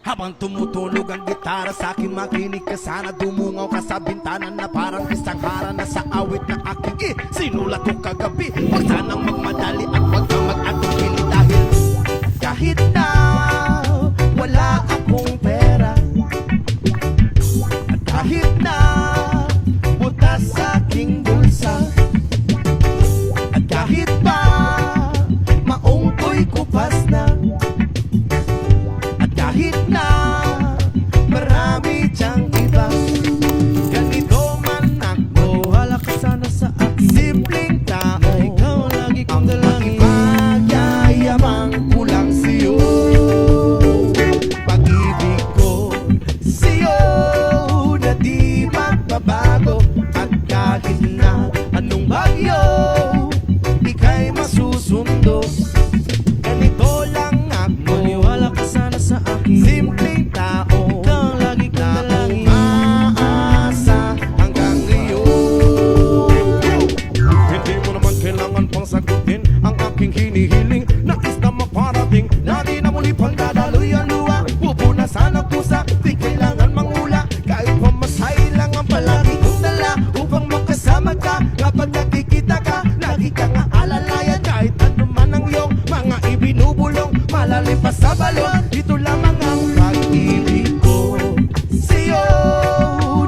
Habang tumutunog ang gitara sa akin, makinig ka sana. Dumungaw ka sa bintana na parang isang hara na sa awit na aking sinulat ko kagabi. Huwag sanang magmadali at huwag kang mag-atubili dahil kahit na wala akong pera at kahit na butas sa aking bulsa at kahit pa maong ko'y kupas na at kahit na marami diyang iba, ganito man ako, wala ka sana sa akin. Simpleng tao na ikaw lagi kong dalangin. Magyayabang ko lang sa'yo, pag-ibig ko sa'yo na di magbabago. At kahit na anong bagyo ika'y masusundo, ganito lang ako, maniwala ka sana sa akin. Simpleng tao, ikaw lagi kong dalangin, umaasa hanggang ngayon. Hindi mo naman kailangan pang sagutin ang aking hinihiling. Nais na maparating na di na muli pang dadaloy ang luha. Pupunasan ang pusa, di kailangan mangula. Kahit pamasahe lang ang palagi kong dala upang makasama ka. Kapag nakikita ka, lagi kang aalalayan. Kahit ano man ang iyong mga ibinubulong, malalim pa sa balon, ito lamang ang pag-ibig ko sa'yo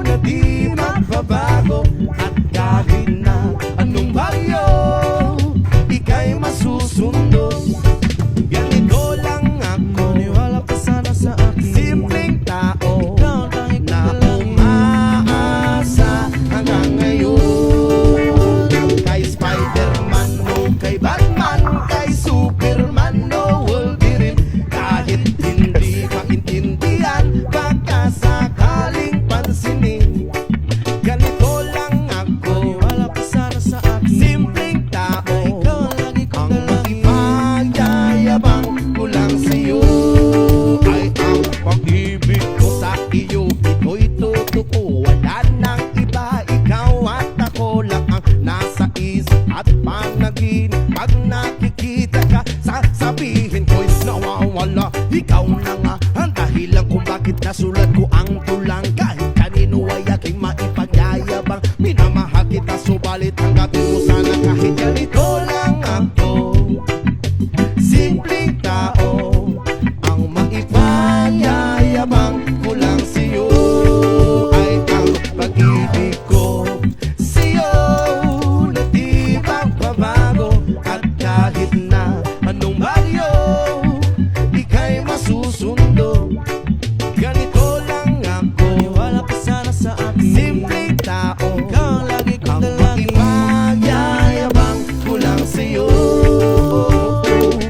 na di magbabago. At kahit na anong bagyo ika'y masusundo, ganito lang ako, maniwala ka sana sa akin. Simpleng tao, ikaw tanging na umaasa hanggang ngayon. Kay Spider-Man o kay Batman, kay Superman o Wolverine, kahit hindi maintindihan, baka sakaling pansinin, ganito lang ako, maniwala ka sana sa akin. Simpleng tao, ikaw lagi kong dalangin, magyayabang ko lang sa'yo. Ay ang pag-ibig ko sa iyo, ito'y totoo, wala nang iba. Ikaw at ako lang ang nasa isip at panaginip. Pag nakikita ka, sasabihin ko'y nawawala. Ikaw na nga ang dahilan kung bakit nasulat ko ang tulang. Kahit kanino ay aking maipagyayabang, minamahal kita subalit tanggapin mo sana kahit ganito lang ako. Simpleng tao, ang maipagyayabang ko lang sa'yo. Ay ang pag-ibig ko sa'yo na di magbabago. At kahit na anong bagyo ika'y masusundo, ganito lang ako, maniwala ka sana sa akin. Simpleng tao, ikaw lagi kong dalangin, magyayabang ko lang sa'yo.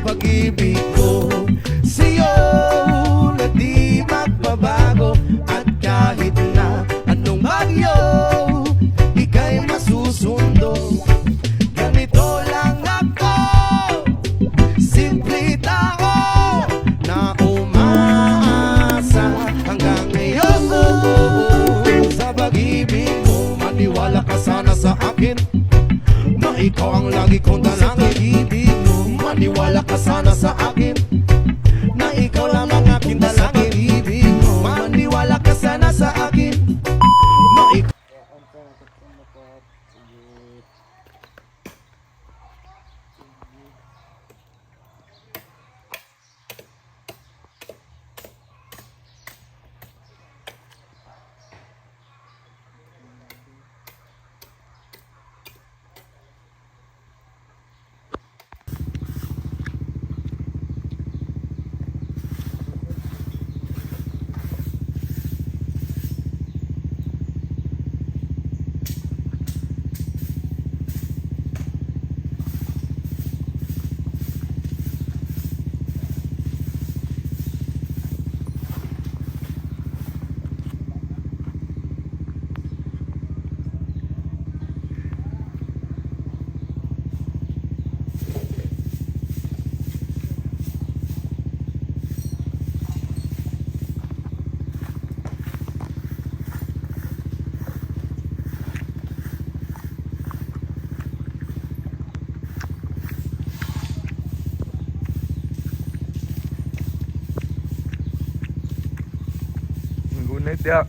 Pag-ibig ko sa'yo na di magbabago. At kahit na anong bagyo ika'y masusundo, ganito lang ako, simple tao na umaasa hanggang ngayon. Sa pag-ibig mo, maniwala ka sana sa akin, na ikaw ang lagi kong dalangin. Maniwala ka sana sa akin, na ikaw lang ang aking dalangin. Maniwala ka sana sa akin, na ikaw. Init ya.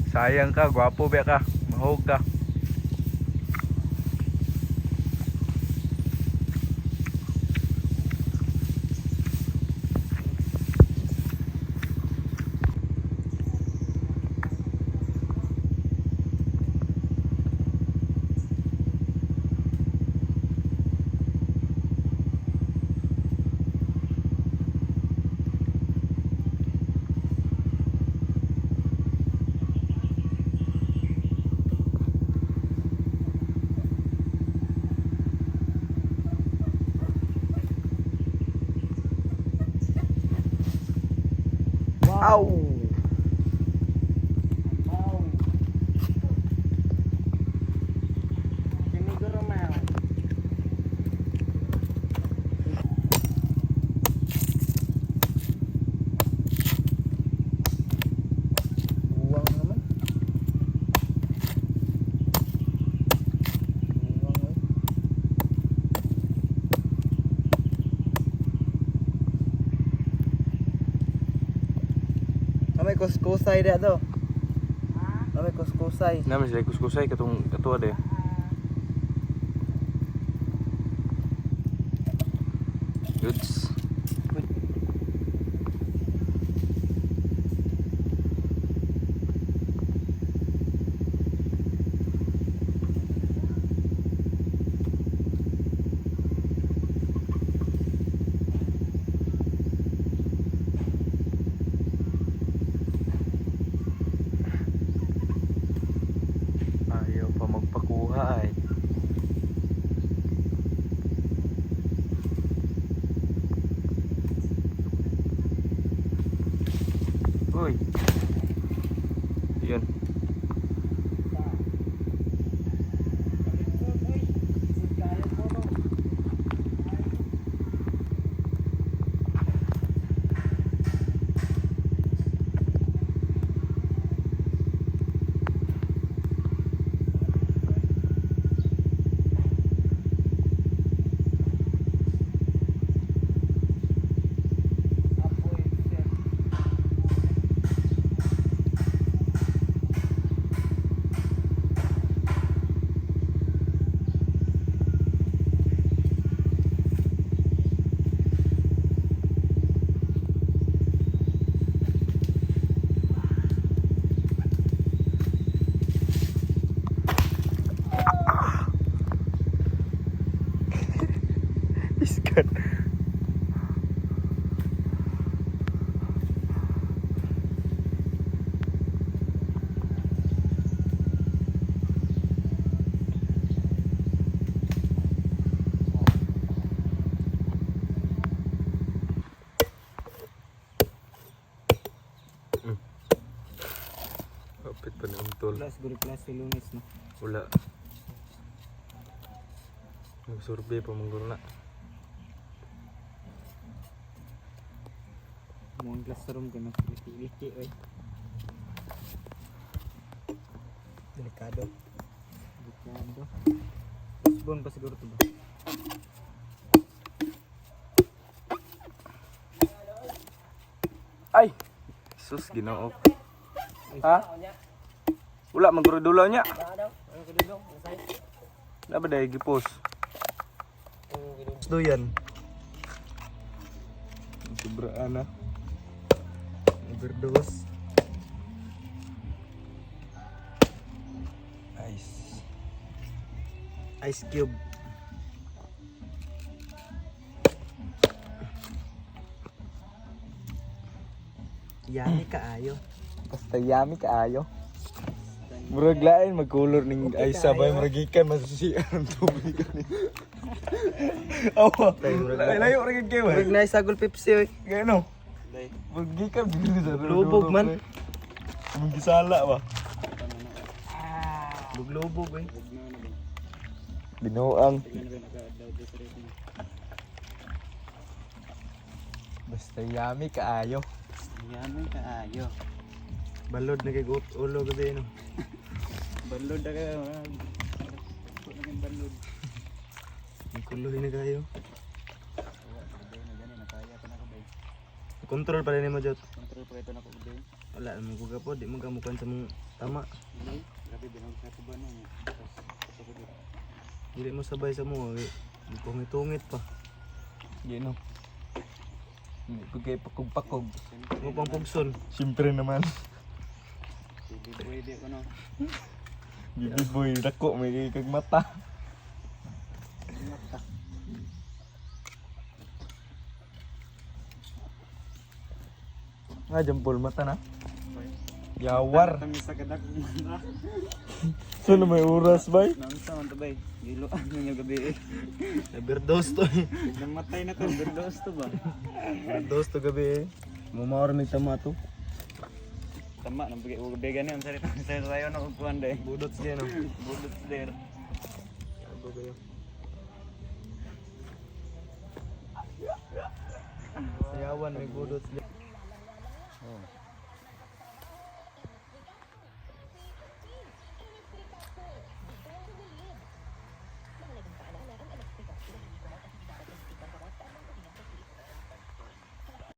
Sayang ka, gwapo ba ka? Mahog ka. Ow! Buwang naman. Buwang May kuskusay dia to. May kuskusay. Namin sila kuskusay katong katuwa de. Goods. Ayaw pa magpakuha ay. Uy. Yun. Iskan. Kapit pa ng tol. Kelas lunes no. Wala. Nag-survey pa mong na. Mong classroom ka na. Liki oy. Delikado. Usbon pa siguro to ba? Ay! Sus, ginoo. Ha? Wala, magdulaw niya. Wala ba dahil gipos? Gusto yan. Sobraan na. Overdose. Ice cube. Yummy kaayo. Basta yummy kaayo. Murag lain magkulor ning ay sabay muragikan masusian ang tubig ni. Awa. Layo ra gid kay Murag na sagol Pepsi oy. Gano? Muragikan bilis sa Lubog man. Mong gisala ba? Lubog oy. Binuang. Basta yummy kaayo. Yummy kaayo. Balod na kay ulo gabi no. Balod na kayo. Balod. Ang kuloy na kayo. Control pa rin mo Jot. Control pa ito na ko ba? Wala naman ko po, di mo gamukan sa mong tama. Hindi. Grabe binang sa ko ba no. Tapos ko dito. Dili mo sabay sa mo, tungit-tungit pa. Gino. Hindi ko kayo pakog-pakog. Mo pang pugson. Siyempre naman. Pwede ko no. Bibi boy, dako may kag mata. Ah, jampol mata na. Yawar. Tamis sa kadak. So na may oras bay? Nansa man to bay. Gilo ano yung gabi. Overdose to. Namatay na to. Berdos to ba? Overdose to gabi. Mumawar may tama to. Tama nang bigay ug bega ni ang sarita sa sayo na ug kuan day. Budot siya no. Budot der. Yago kayo. Sayawan may budot siya. Oh.